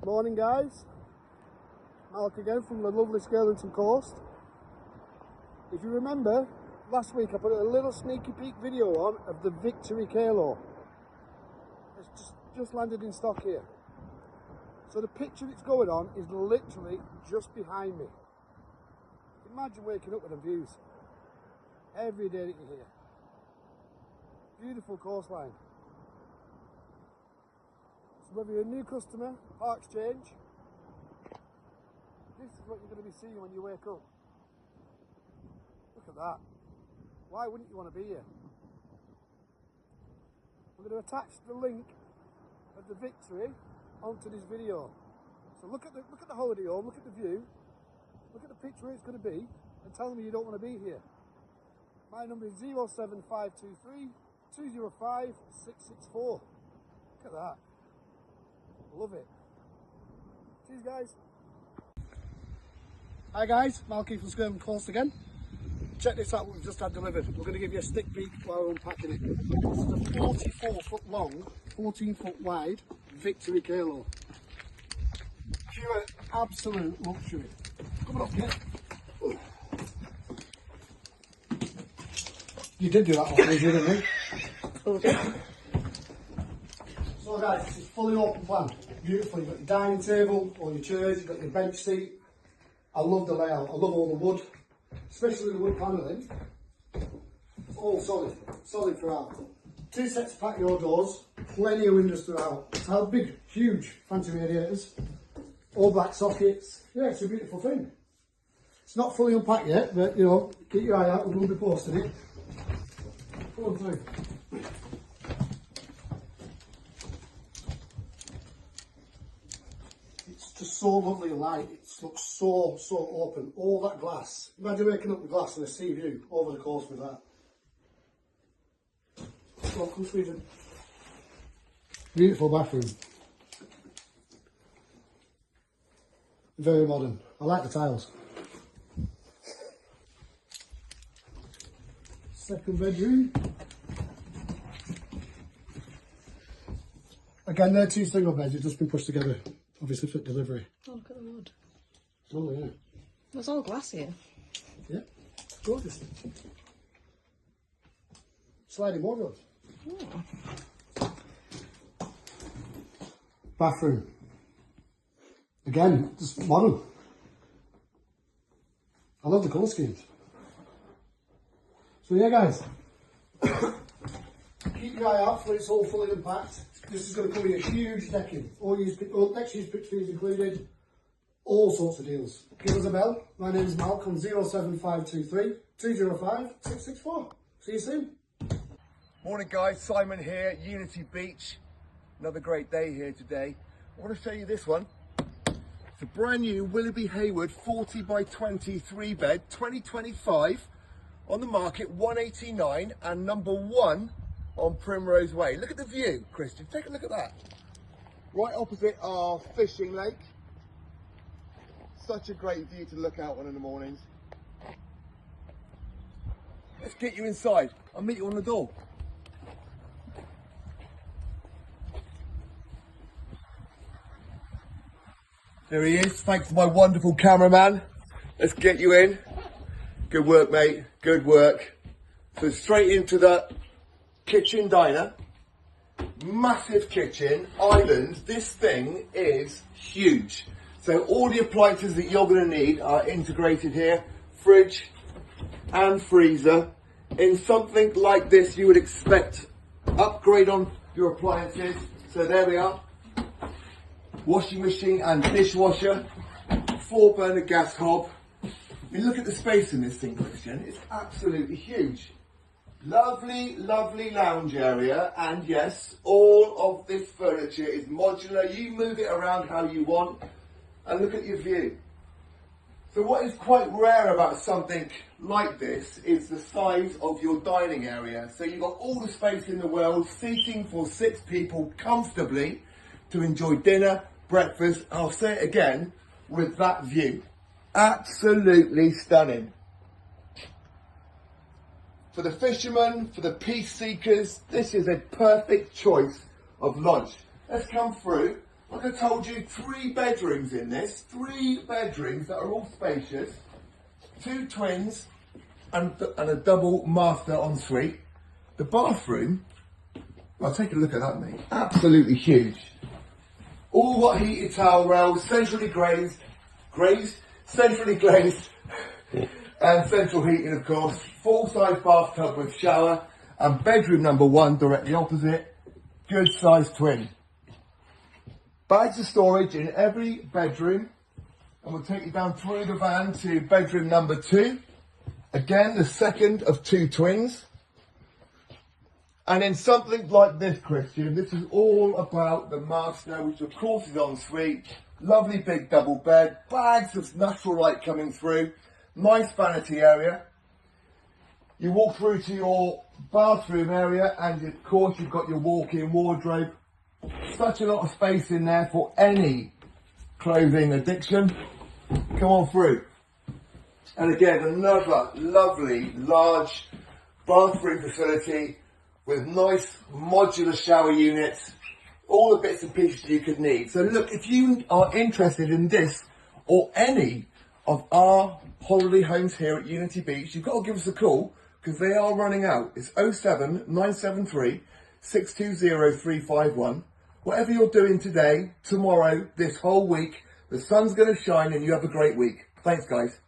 Morning guys, Malk again from the lovely Skirlington coast. If you remember, last week I put a little sneaky peek video on of the Victory Kao. It's just landed in stock here. So the picture it's going on is literally just behind me. Imagine waking up with them views every day that you're here. Beautiful coastline. So whether you're a new customer, part exchange, this is what you're going to be seeing when you wake up. Look at that. Why wouldn't you want to be here? I'm going to attach the link of the Victory onto this video. So look at the holiday home, look at the view, look at the picture where it's going to be, and tell me you don't want to be here. My number is 07523 205 664. Look at that. Love it. Cheers guys. Hi guys, Malky from Skirlington Coast again. Check this out what we've just had delivered. We're going to give you a sneak peek while we're unpacking it. This is a 44 foot long, 14 foot wide Victory Kao. Pure absolute luxury. Come on up here. You did do that one, didn't you? Okay. So guys, this is fully open plan. Beautiful. You've got your dining table, all your chairs, you've got your bench seat. I love the layout. I love all the wood, especially the wood panelling. It's all solid throughout. 2 sets of patio doors, plenty of windows throughout. How big, huge, fancy radiators, all black sockets. Yeah, it's a beautiful thing. It's not fully unpacked yet, but you know, keep your eye out. We will be posting it. Come on through. It's just so lovely light. It looks so open. All that glass. Imagine waking up with glass and a sea view over the coast with that. Welcome, Sweden. Beautiful bathroom. Very modern. I like the tiles. Second bedroom. Again, they're 2 single beds. They've just been pushed together, obviously for delivery. Oh, look at the wood. Oh yeah. It's all glass here. Yeah, gorgeous. Sliding wardrobes. Oh. Bathroom. Again, just modern. I love the colour schemes. So yeah guys, keep your eye out for it's all fully unpacked. This is going to cover you a huge decking. Next year's pitch fees included. All sorts of deals. Give us a bell. My name is Malk on 07523 205 664. See you soon. Morning guys, Simon here, Unity Beach. Another great day here today. I want to show you this one. It's a brand new Willoughby Haywood 40 by 23 bed, 2025, on the market, 189 and number 1 on Primrose Way. Look at the view, Christian, take a look at that. Right opposite our fishing lake. Such a great view to look out on in the mornings. Let's get you inside. I'll meet you on the door. There he is. Thanks to my wonderful cameraman. Let's get you in. Good work, mate. Good work. So straight into the kitchen diner. Massive kitchen, island. This thing is huge. So all the appliances that you're going to need are integrated here. Fridge and freezer. In something like this, you would expect upgrade on your appliances. So there we are. Washing machine and dishwasher. 4-burner gas hob. I mean, look at the space in this thing, Christian. It's absolutely huge. Lovely, lovely lounge area. And yes, all of this furniture is modular. You move it around how you want. And look at your view. So what is quite rare about something like this is the size of your dining area. So you've got all the space in the world, seating for 6 people comfortably to enjoy dinner, breakfast. I'll say it again, with that view. Absolutely stunning. For the fishermen, for the peace seekers, this is a perfect choice of lunch. Let's come through Like I told you, 3 bedrooms in this. 3 bedrooms that are all spacious. 2 twins and a double master ensuite. The bathroom, well, take a look at that, mate. Absolutely huge. All got heated towel rails, centrally centrally glazed, and central heating, of course. Full-size bathtub with shower, and bedroom number 1 directly opposite. Good sized twin. Bags of storage in every bedroom, and we'll take you down through the van to bedroom number 2. Again, the second of 2 twins. And in something like this, Christian, this is all about the master, which of course is en suite. Lovely big double bed, bags of natural light coming through, nice vanity area. You walk through to your bathroom area, and of course you've got your walk-in wardrobe. Such a lot of space in there for any clothing addiction. Come on through. And again, another lovely large bathroom facility with nice modular shower units, all the bits and pieces you could need. So look, if you are interested in this or any of our holiday homes here at Unity Beach, you've got to give us a call, because they are running out. It's 07 973 620 351. Whatever you're doing today, tomorrow, this whole week, the sun's going to shine and you have a great week. Thanks, guys.